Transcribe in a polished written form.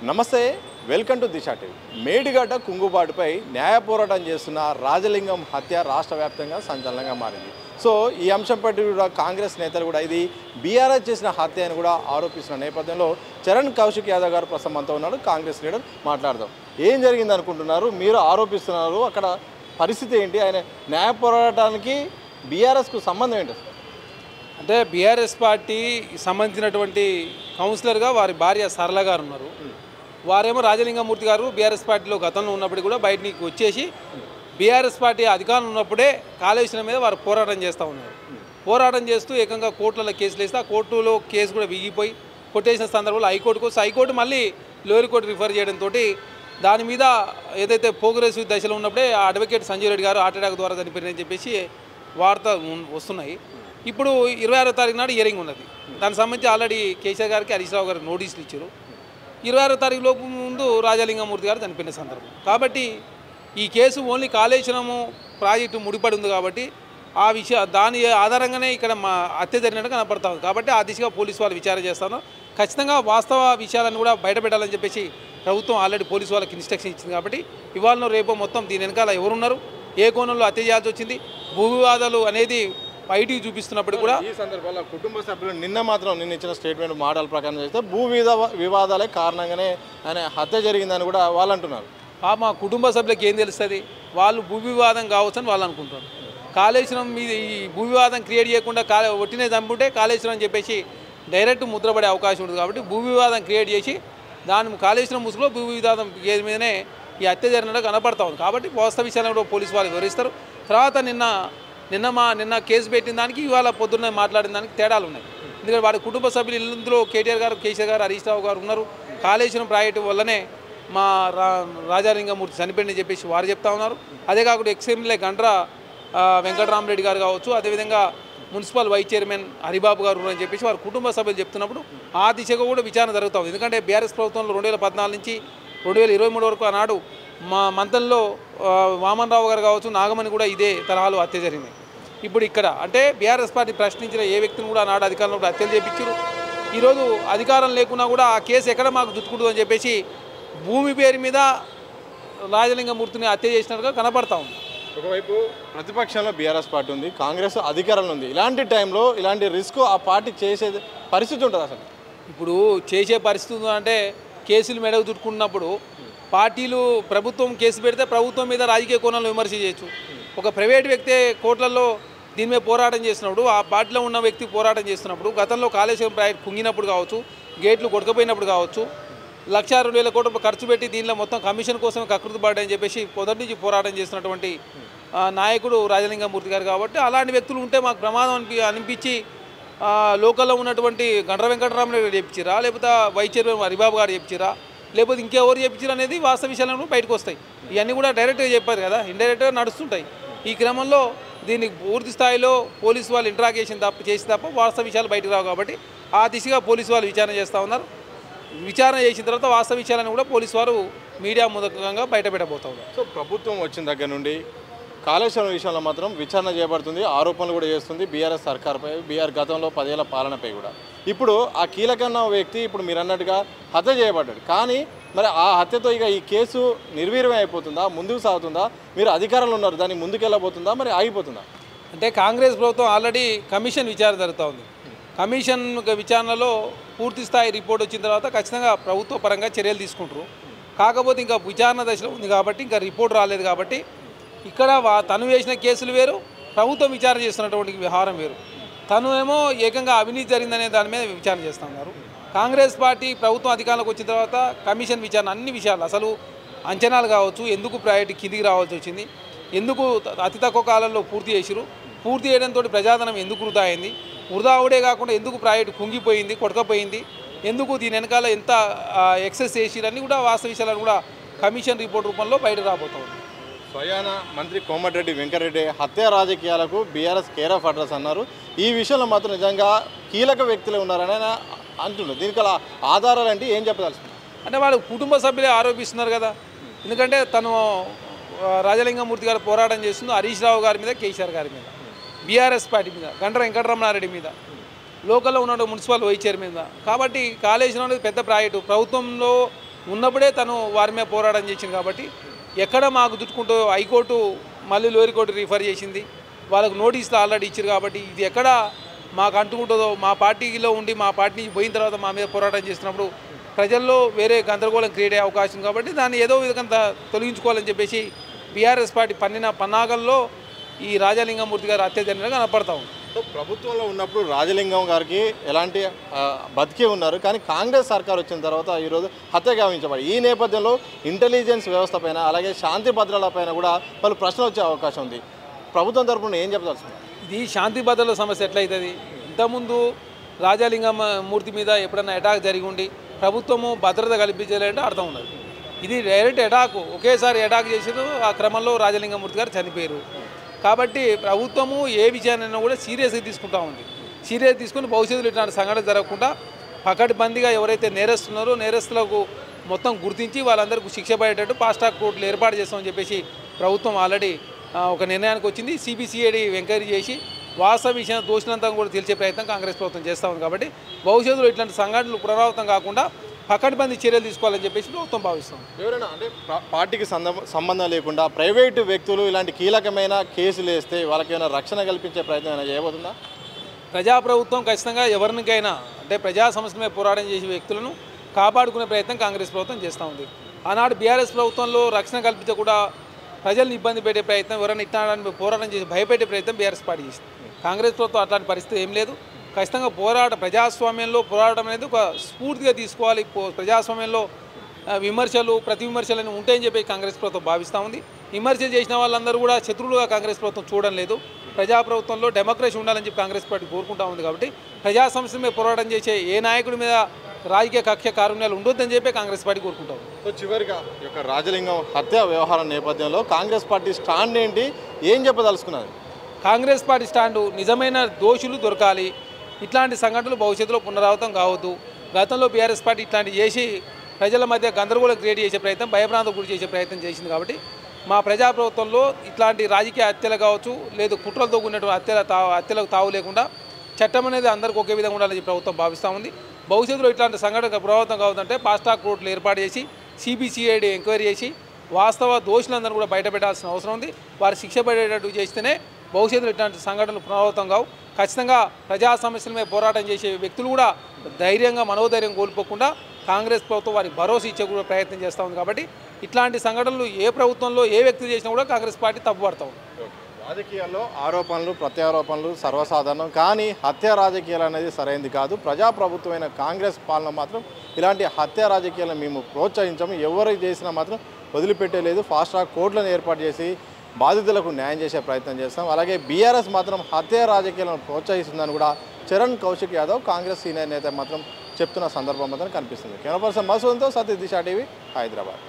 నమస్తే, welcome to Disha TV. Medigadda కుంగుబాటుపై న్యాయ పోరాటం చేస్తున్న రాజలింగం హత్య రాష్ట్ర వ్యాప్తంగా సంచలనంగా మారింది. సో ఈ అంశంపై కూడా కాంగ్రెస్ నేతలు కూడా ఇది బీఆర్ఎస్ చేసిన హత్య అని కూడా ఆరోపిస్తున్న నేపథ్యంలో చరణ్ కౌశిక్ యాదవ్ గారు ప్రస్తుతం మనతో ఉన్నాడు. కాంగ్రెస్ లీడర్, మాట్లాడదాం. ఏం జరిగింది అనుకుంటున్నారు? మీరు ఆరోపిస్తున్నారు, అక్కడ పరిస్థితి ఏంటి? ఆయన న్యాయ పోరాటానికి బీఆర్ఎస్కు సంబంధం ఏంటి? అంటే బీఆర్ఎస్ పార్టీ సంబంధించినటువంటి కౌన్సిలర్గా వారి భార్య సరళ గారు ఉన్నారు. వారేమో రాజలింగమూర్తి గారు బీఆర్ఎస్ పార్టీలో గతంలో ఉన్నప్పుడు కూడా బయటికి వచ్చేసి బీఆర్ఎస్ పార్టీ అధికారం ఉన్నప్పుడే కాళేశ్వరం మీద వారు పోరాటం చేస్తూ ఉన్నారు. పోరాటం చేస్తూ ఏకంగా కోర్టులలో కేసులు వేస్తే ఆ కోర్టులో కేసు కూడా విగిపోయి కొట్టేసిన సందర్భంలో హైకోర్టుకు వస్తే హైకోర్టు మళ్ళీ లోయర్ కోర్టు రిఫర్ చేయడంతో దాని మీద ఏదైతే ప్రోగ్రెసివ్ దశలో ఉన్నప్పుడే ఆ అడ్వకేట్ సంజయ్ రెడ్డి గారు హార్ట్ అటాక్ ద్వారా చనిపోయారని చెప్పేసి వార్త వస్తున్నాయి. ఇప్పుడు 26వ తారీఖు నాడు హియరింగ్ ఉన్నది. దానికి సంబంధించి ఆల్రెడీ కేసీఆర్ గారికి హరీష్ రావు గారు నోటీసులు ఇచ్చారు. 26వ తారీఖు లోపు ముందు రాజలింగమూర్తి గారు చనిపోయిన సందర్భం కాబట్టి ఈ కేసు ఓన్లీ కాళేశ్వరము ప్రాజెక్టు ముడిపడి ఉంది కాబట్టి దాని ఆధారంగానే ఇక్కడ మా హత్య జరిగినట్టు కనపడతా ఉంది. కాబట్టి ఆ దిశగా పోలీసు వాళ్ళు విచారణ చేస్తాను. ఖచ్చితంగా వాస్తవ విషయాలను కూడా బయటపెట్టాలని చెప్పేసి ప్రభుత్వం ఆల్రెడీ పోలీసు వాళ్ళకి ఇన్స్ట్రక్షన్ ఇచ్చింది. కాబట్టి ఇవాళ రేపు మొత్తం దీని వెనకాల ఎవరున్నారు, ఏ కోణంలో హత్య చేయాల్సి వచ్చింది, భూ వివాదాలు అనేది బయటికి చూపిస్తున్నప్పుడు కూడా ఈ సందర్భంలో కుటుంబ సభ్యులు నిన్న ఇచ్చిన స్టేట్మెంట్ మోడల్ ప్రకారం చేస్తే భూ వివాదాలే కారణంగానే ఆయన హత్య జరిగిందని కూడా వాళ్ళు అంటున్నారు. మా కుటుంబ సభ్యులకు ఏం తెలుస్తుంది? వాళ్ళు భూ వివాదం కావచ్చని వాళ్ళు అనుకుంటారు. కాళేశ్వరం మీద ఈ భూ వివాదం క్రియేట్ చేయకుండా ఒట్టినే చంపుంటే కాళేశ్వరం అని చెప్పేసి డైరెక్ట్ ముద్రపడే అవకాశం ఉంటుంది. కాబట్టి భూ వివాదం క్రియేట్ చేసి దాని కాళేశ్వరం ముసుగులో భూ వివాదం కేసు మీదనే ఈ హత్య జరిగినట్టు కనపడతా ఉంది. కాబట్టి వాస్తవ విషయాలను కూడా పోలీసు వాళ్ళు వివరిస్తారు. తర్వాత నిన్న కేసు పెట్టిన దానికి ఇవాళ పొద్దున్న మాట్లాడిన దానికి తేడాలు ఉన్నాయి. ఎందుకంటే వారి కుటుంబ సభ్యులు ఇందులో కేటీఆర్ గారు, కేసీఆర్ గారు, హరీష్ రావు గారు ఉన్నారు. కాళేశ్వరం ప్రాజెక్టు వల్లనే మా రాజలింగమూర్తి చనిపోయిందని చెప్పేసి వారు చెప్తా ఉన్నారు. అదే కాకుండా ఎక్స్ఎమ్మెల్యే గండ్ర వెంకటరామరెడ్డి గారు కావచ్చు, అదేవిధంగా మున్సిపల్ వైస్ చైర్మన్ హరిబాబు గారు అని చెప్పేసి వారి కుటుంబ సభ్యులు చెప్తున్నప్పుడు ఆ దిశగా కూడా విచారణ జరుగుతూ ఉంది. ఎందుకంటే బీఆర్ఎస్ ప్రభుత్వంలో 2014 నుంచి 2023 వరకు ఆనాడు మా మంతంలో వామన్ రావు గారు కావచ్చు, నాగమణి కూడా ఇదే తరహాలో హత్య జరిగింది. ఇప్పుడు ఇక్కడ అంటే బీఆర్ఎస్ పార్టీ ప్రశ్నించిన ఏ వ్యక్తిని కూడా నాడు అధికారంలో కూడా హత్యలు చేయించారు. ఈరోజు అధికారం లేకున్నా కూడా ఆ కేసు ఎక్కడ మాకు చుట్టుకుంటుంది అని చెప్పేసి భూమి పేరు మీద రాజలింగమూర్తిని హత్య చేసినట్టుగా కనపడతా ఉంది. ఒకవైపు ప్రతిపక్షంలో బీఆర్ఎస్ పార్టీ ఉంది, కాంగ్రెస్ అధికారంలో ఉంది. ఇలాంటి టైంలో ఇలాంటి రిస్క్ ఆ పార్టీ చేసే పరిస్థితి ఉంటుంది. అసలు ఇప్పుడు చేసే పరిస్థితి అంటే కేసులు మెడకు చుట్టుకున్నప్పుడు పార్టీలు ప్రభుత్వం కేసు పెడితే ప్రభుత్వం మీద రాజకీయ కోణంలో విమర్శ చేయొచ్చు. ఒక ప్రైవేట్ వ్యక్తి కోర్టులలో దీని మీద పోరాటం చేసినప్పుడు, ఆ పార్టీలో ఉన్న వ్యక్తి పోరాటం చేస్తున్నప్పుడు, గతంలో కాళేశ్వరం ప్రాజెక్ట్ కుంగినప్పుడు కావచ్చు, గేట్లు కొట్టుకుపోయినప్పుడు కావచ్చు, 1,02,000 కోట్ల ఖర్చు పెట్టి దీనిలో మొత్తం కమిషన్ కోసం కకృతి పడ్డాయని చెప్పేసి మొదటి నుంచి పోరాటం చేస్తున్నటువంటి నాయకుడు రాజలింగమూర్తి గారు. కాబట్టి అలాంటి వ్యక్తులు ఉంటే మాకు ప్రమాదం అనిపించి లోకల్లో ఉన్నటువంటి గండ్ర వెంకటరామరెడ్డి చెప్పించిరా, లేకపోతే వైస్ చైర్మన్ హరిబాబు గారు చెప్పించిరా, లేకపోతే ఇంకెవరు చెప్పించారు అనేది వాస్తవ విషయాలను బయటకు వస్తాయి. ఇవన్నీ కూడా డైరెక్ట్గా చెప్పారు కదా, ఇండైరెక్ట్గా నడుస్తుంటాయి. ఈ క్రమంలో దీనికి పూర్తి స్థాయిలో పోలీసు వాళ్ళు ఇంట్రాగేషన్ చేసి తప్ప వాస్తవ విషయాలు బయటకు రావు. కాబట్టి ఆ దిశగా పోలీసు వాళ్ళు విచారణ చేస్తూ ఉన్నారు. విచారణ చేసిన తర్వాత వాస్తవ విషయాలను కూడా పోలీసు వారు మీడియా మూలకంగా బయటపెట్టబోతా ఉన్నారు. సో ప్రభుత్వం వచ్చిన దగ్గర నుండి కాళేశ్వరం విషయంలో మాత్రం విచారణ చేయబడుతుంది, ఆరోపణలు కూడా చేస్తుంది బీఆర్ఎస్ సర్కార్పై, బీఆర్ గతంలో 10 ఏళ్ల పాలనపై కూడా. ఇప్పుడు ఆ కీలకమైన వ్యక్తి ఇప్పుడు మీరు అన్నట్టుగా హత్య చేయబడ్డాడు. కానీ మరి ఆ హత్యతో ఇక ఈ కేసు నిర్వీర్యం అయిపోతుందా, ముందుకు సాగుతుందా? మీరు అధికారంలో ఉన్నారు, దాన్ని ముందుకెళ్ళబోతుందా, మరి ఆగిపోతుందా? అంటే కాంగ్రెస్ ప్రభుత్వం ఆల్రెడీ కమిషన్ విచారణ జరుగుతూ ఉంది. కమిషన్ విచారణలో పూర్తి స్థాయి రిపోర్ట్ వచ్చిన తర్వాత ఖచ్చితంగా ప్రభుత్వ పరంగా చర్యలు తీసుకుంటారు. కాకపోతే ఇంకా విచారణ దశలో ఉంది కాబట్టి ఇంకా రిపోర్ట్ రాలేదు. కాబట్టి ఇక్కడ తను వేసిన కేసులు వేరు, ప్రభుత్వం విచారణ చేస్తున్నటువంటి వ్యవహారం వేరు. తను ఏమో ఏకంగా అవినీతి జరిగిందనే దాని మీద విచారణ చేస్తూ ఉన్నారు. కాంగ్రెస్ పార్టీ ప్రభుత్వం అధికారంలోకి వచ్చిన తర్వాత కమిషన్ విచారణ అన్ని విషయాలు, అసలు అంచనాలు కావచ్చు, ఎందుకు ప్రాజెక్టు కిందికి రావాల్సి వచ్చింది, ఎందుకు అతి తక్కువ కాలంలో పూర్తి చేసిరు, పూర్తి చేయడంతో ప్రజాధనం ఎందుకు వృధా అయింది, వృధా అవడే కాకుండా ఎందుకు ప్రాజెక్టు కుంగిపోయింది, కొట్టకపోయింది, ఎందుకు దీని వెనకాల ఎంత ఎక్సెస్ చేసిరని కూడా వాస్తవ విషయాలను కూడా కమిషన్ రిపోర్ట్ రూపంలో బయట రాబోతుంది. స్వయాన మంత్రి కోమటిరెడ్డి వెంకటరెడ్డి హత్య రాజకీయాలకు బీఆర్ఎస్ కేర్ ఆఫ్ అడ్రస్ అన్నారు. ఈ విషయంలో మాత్రం నిజంగా కీలక వ్యక్తులే ఉన్నారని ఆయన అంటున్నారు. దీనికి అలా ఆధారాలు అంటే ఏం చెప్పదలుచుకున్నారు? అంటే వాళ్ళు కుటుంబ సభ్యులే ఆరోపిస్తున్నారు కదా. ఎందుకంటే తను రాజలింగమూర్తి గారు పోరాటం చేస్తుంది హరీష్ రావు గారి మీద, కేసీఆర్ గారి మీద, బీఆర్ఎస్ పార్టీ మీద, గండ్ర వెంకటరమణారెడ్డి మీద, లోకల్లో ఉన్న మున్సిపల్ వైస్ చైర్మన్ మీద. కాబట్టి కాళేశ్వరం అనేది పెద్ద ప్రాజెక్టు, ప్రభుత్వంలో ఉన్నప్పుడే తను వారి మీద పోరాటం చేసింది కాబట్టి ఎక్కడ మాకు దుట్టుకుంటూ హైకోర్టు మళ్ళీ లోయర్ కోర్టు రిఫర్ చేసింది, వాళ్ళకు నోటీసులు ఆల్రెడీ ఇచ్చారు కాబట్టి ఇది ఎక్కడ మాకు అంటుకుంటుందో, మా పార్టీలో ఉండి మా పార్టీ పోయిన తర్వాత మా మీద పోరాటం చేస్తున్నప్పుడు ప్రజల్లో వేరే గందరగోళం క్రియేట్ అయ్యే అవకాశం కాబట్టి దాన్ని ఏదో విధంగా తొలగించుకోవాలని చెప్పేసి బీఆర్ఎస్ పార్టీ పన్నిన పన్నాగంలో ఈ రాజలింగమూర్తి గారు హత్య జరిగినగా కనపడతా ఉంది. ప్రభుత్వంలో ఉన్నప్పుడు రాజలింగం గారికి ఎలాంటి బతికే ఉన్నారు, కానీ కాంగ్రెస్ సర్కార్ వచ్చిన తర్వాత ఈరోజు హత్య గావించబడి ఈ నేపథ్యంలో ఇంటెలిజెన్స్ వ్యవస్థ పైన అలాగే శాంతి భద్రతల పైన కూడా పలు ప్రశ్నలు వచ్చే అవకాశం ఉంది. ప్రభుత్వం తరఫున ఏం చెప్పదలుచుకున్నారు? ఇది శాంతి భద్రతల సమస్య ఎట్లయితుంది? ఇంతకుముందు రాజలింగం మూర్తి మీద ఎప్పుడన్నా అటాక్ జరిగి ఉండి ప్రభుత్వము భద్రత కల్పించలేదంటే అర్థం ఉన్నది. ఇది డైరెక్ట్ అటాక్, ఒకేసారి అటాక్ చేసారు, ఆ క్రమంలో రాజలింగమూర్తి గారు చనిపోయారు. కాబట్టి ప్రభుత్వము ఏ విషయాన్ని కూడా సీరియస్గా తీసుకుంటా ఉంది. సీరియస్ తీసుకుని భవిష్యత్తులో ఇట్లాంటి సంఘటన జరగకుండా పకడ్బందీగా ఎవరైతే నేరస్తున్నారో నేరస్తులకు మొత్తం గుర్తించి వాళ్ళందరికీ శిక్ష పడేటట్టు ఫాస్ట్ ట్రాక్ కోర్టులు ఏర్పాటు చేస్తామని చెప్పేసి ప్రభుత్వం ఆల్రెడీ ఒక నిర్ణయానికి వచ్చింది. సిబిసిఐడి ఎంక్వైరీ చేసి వాస్తవ విషయాన్ని దోషులంతా కూడా తెలిసే ప్రయత్నం కాంగ్రెస్ ప్రభుత్వం చేస్తూ ఉంది. కాబట్టి భవిష్యత్తులో ఇట్లాంటి సంఘటనలు పునరావృతం కాకుండా పకడ్బందీ చర్యలు తీసుకోవాలని చెప్పేసి ప్రభుత్వం భావిస్తాం. ఎవరైనా అంటే పార్టీకి సంబంధం లేకుండా ప్రైవేటు వ్యక్తులు ఇలాంటి కీలకమైన కేసులు వేస్తే వాళ్ళకి ఏమైనా రక్షణ కల్పించే ప్రయత్నం ఏమైనా చేయబోతుందా? ప్రజాప్రభుత్వం ఖచ్చితంగా ఎవరికైనా అంటే ప్రజా సమస్యల మీద పోరాటం చేసే వ్యక్తులను కాపాడుకునే ప్రయత్నం కాంగ్రెస్ ప్రభుత్వం చేస్తూ ఉంది. ఆనాడు బీఆర్ఎస్ ప్రభుత్వంలో రక్షణ కల్పించకుండా ప్రజలను ఇబ్బంది పెట్టే ప్రయత్నం, ఎవరైనా ఇట్లాంటి పోరాటం చేసి భయపెట్టే ప్రయత్నం బీఆర్ఎస్ పార్టీ చేసింది. కాంగ్రెస్ ప్రభుత్వం అట్లాంటి పరిస్థితి ఏం లేదు. ఖచ్చితంగా ప్రజాస్వామ్యంలో పోరాటం అనేది ఒక స్ఫూర్తిగా తీసుకోవాలి. ప్రజాస్వామ్యంలో విమర్శలు ప్రతి విమర్శలు ఉంటాయని చెప్పి కాంగ్రెస్ ప్రభుత్వం భావిస్తూ ఉంది. విమర్శలు చేసిన వాళ్ళందరూ కూడా శత్రువులుగా కాంగ్రెస్ ప్రభుత్వం చూడడం లేదు. ప్రజాప్రభుత్వంలో డెమోక్రసీ ఉండాలని చెప్పి కాంగ్రెస్ పార్టీ కోరుకుంటూ ఉంది. కాబట్టి ప్రజా సమస్యల మీద పోరాటం చేసే ఏ నాయకుడి మీద రాజకీయ కక్ష కారుణ్యాలు ఉండొద్దని చెప్పి కాంగ్రెస్ పార్టీ కోరుకుంటాం. సో చివరిగా ఈ యొక్క రాజలింగం హత్య వ్యవహారం నేపథ్యంలో కాంగ్రెస్ పార్టీ స్టాండ్ ఏంటి, ఏం చెప్పదలుచుకున్నది? కాంగ్రెస్ పార్టీ స్టాండు నిజమైన దోషులు దొరకాలి, ఇట్లాంటి సంఘటనలు భవిష్యత్తులో పునరావృతం కావద్దు. గతంలో బీఆర్ఎస్ పార్టీ ఇట్లాంటి చేసి ప్రజల మధ్య గందరగోళం క్రియేట్ చేసే ప్రయత్నం, భయభ్రాంతం గురి చేసే ప్రయత్నం చేసింది. కాబట్టి మా ప్రజాప్రభుత్వంలో ఇట్లాంటి రాజకీయ హత్యలు కావచ్చు, లేదు కుట్రలతో కూడినటువంటి హత్యలకు తావు లేకుండా చట్టం అనేది అందరికీ ఒకే విధంగా ఉండాలని ప్రభుత్వం భావిస్తూ ఉంది. భవిష్యత్తులో ఇట్లాంటి సంఘటన ప్రభావితం కావద్దంటే ఫాస్ట్ ట్రాక్ కోర్టులు ఏర్పాటు చేసి సిబిసిఐడి ఎంక్వైరీ చేసి వాస్తవ దోషులందరూ కూడా బయటపెట్టాల్సిన అవసరం ఉంది. వారు శిక్ష పడేటట్టు చేస్తేనే భవిష్యత్తులో ఇట్లాంటి సంఘటనలు పునరావృతం కావు. ఖచ్చితంగా ప్రజా సమస్యల మీద పోరాటం చేసే వ్యక్తులు కూడా ధైర్యంగా మనోధైర్యం కోల్పోకుండా కాంగ్రెస్ ప్రభుత్వం వారికి భరోసా ఇచ్చే కూడా ప్రయత్నం చేస్తూ ఉంది. కాబట్టి ఇట్లాంటి సంఘటనలు ఏ ప్రభుత్వంలో ఏ వ్యక్తి చేసినా కూడా కాంగ్రెస్ పార్టీ తప్పుపడతా ఉంది. రాజకీయాల్లో ఆరోపణలు ప్రత్యారోపణలు సర్వసాధారణం, కానీ హత్య రాజకీయాలు అనేది సరైనది కాదు. ప్రజాప్రభుత్వమైన కాంగ్రెస్ పాలన మాత్రం ఇలాంటి హత్య రాజకీయాలను మేము ప్రోత్సహించము, ఎవరు చేసినా మాత్రం వదిలిపెట్టలేదు. ఫాస్ట్ ట్రాక్ కోర్టులను ఏర్పాటు చేసి బాధితులకు న్యాయం చేసే ప్రయత్నం చేస్తాం. అలాగే బీఆర్ఎస్ మాత్రం హత్య రాజకీయాలను ప్రోత్సహిస్తుందని కూడా చరణ్ కౌశిక్ యాదవ్ కాంగ్రెస్ సీనియర్ నేత మాత్రం చెప్తున్న సందర్భం మాత్రం కనిపిస్తుంది. కెమెరా పర్సన్ మసూద్తో సతీష్ దిశ టీవీ, హైదరాబాద్.